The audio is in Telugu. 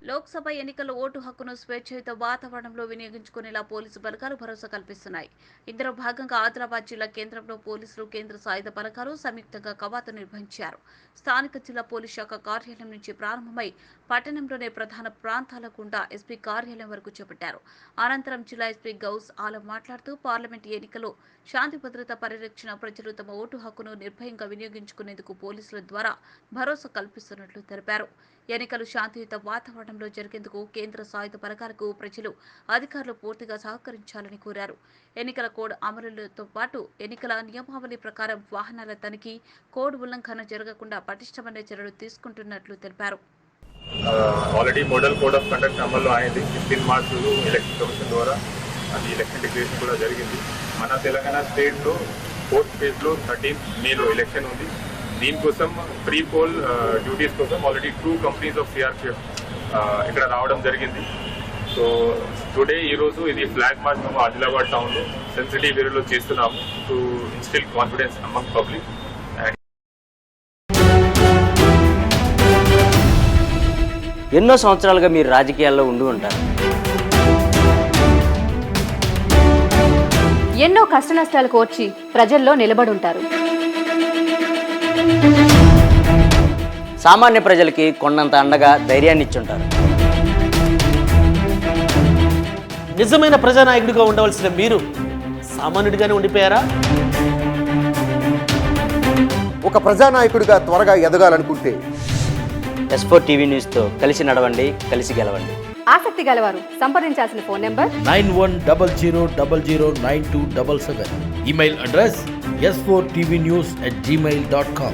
లోక్సభ ఎన్నికల్లో ఓటు హక్కును స్వేచ్ఛయుత వాతావరణంలో వినియోగించుకునేలా పోలీసు బలగాలు భరోసా కల్పిస్తున్నాయి. ఇందులో భాగంగా ఆదిలాబాద్ జిల్లా కేంద్రంలో పోలీసులు, కేంద్ర సాయుధ బలగాలు సంయుక్తంగా కవాతు నిర్వహించారు. స్థానిక జిల్లా పోలీస్ శాఖ కార్యాలయం నుంచి ప్రారంభమై పట్టణంలోని ప్రధాన ప్రాంతాల గుండా ఎస్పీ కార్యాలయం వరకు చేపట్టారు. అనంతరం జిల్లా ఎస్పీ గౌస్ ఆలం మాట్లాడుతూ పార్లమెంటు ఎన్నికల్లో శాంతి భద్రత పరిరక్షణ, ప్రజలు తమ ఓటు హక్కును నిర్భయంగా వినియోగించుకునేందుకు పోలీసుల ద్వారా భరోసా కల్పిస్తున్నట్లు తెలిపారు. ఎన్నికలు శాంతియుత వాతావరణంలో జరిగేందుకు కేంద్ర సాయుధ బలగాలకు ప్రజలు, అధికారులు పూర్తిగా సహకరించాలని కోరారు. ఎన్నికల కోడ్ అమలుతో పాటు ఎన్నికల నియమావళి ప్రకారం వాహనాల తనిఖీ, కోడ్ ఉల్లంఘన జరగకుండా పటిష్టమైన చర్యలు తీసుకుంటున్నట్లు తెలిపారు. Already model code of conduct అమల్లో అయింది. 15 మార్చ్ ఎలక్షన్ కమిషన్ ద్వారా అది ఎలక్షన్ డిక్లరేషన్ కూడా జరిగింది. మన తెలంగాణ స్టేట్లో 4th ఫేజ్లో 13th మేలో ఎలక్షన్ ఉంది. దీనికోసం ప్రీ పోల్ డ్యూటీస్ కోసం ఆల్రెడీ 2 కంపెనీస్ ఆఫ్ సిఆర్పిఎఫ్ ఇక్కడ రావడం జరిగింది. సో టుడే ఈరోజు ఇది ఫ్లాగ్ మార్చ్ మేము ఆదిలాబాద్ టౌన్లో సెన్సిటివ్ ఏరియాలో చేస్తున్నాము to instil confidence among public. ఎన్నో సంవత్సరాలుగా మీరు రాజకీయాల్లో ఉండి ఉంటారు. ఎన్నో కష్టనష్టాలు కోర్చి ప్రజల్లో నిలబడి ఉంటారు. సామాన్య ప్రజలకి కొండంత అండగా ధైర్యాన్ని ఇచ్చుంటారు. నిజమైన ప్రజానాయకుడిగా ఉండవలసిన మీరు సామాన్యుడిగానే ఉండిపోయారా? ఒక ప్రజానాయకుడిగా త్వరగా ఎదగాలనుకుంటే S4 టీవీ న్యూస్తో కలిసి నడవండి, కలిసి గెలవండి. ఆసక్తి గలవారు సంప్రదించాల్సిన phone number 9100009277. Email address s4tvnews@gmail.com.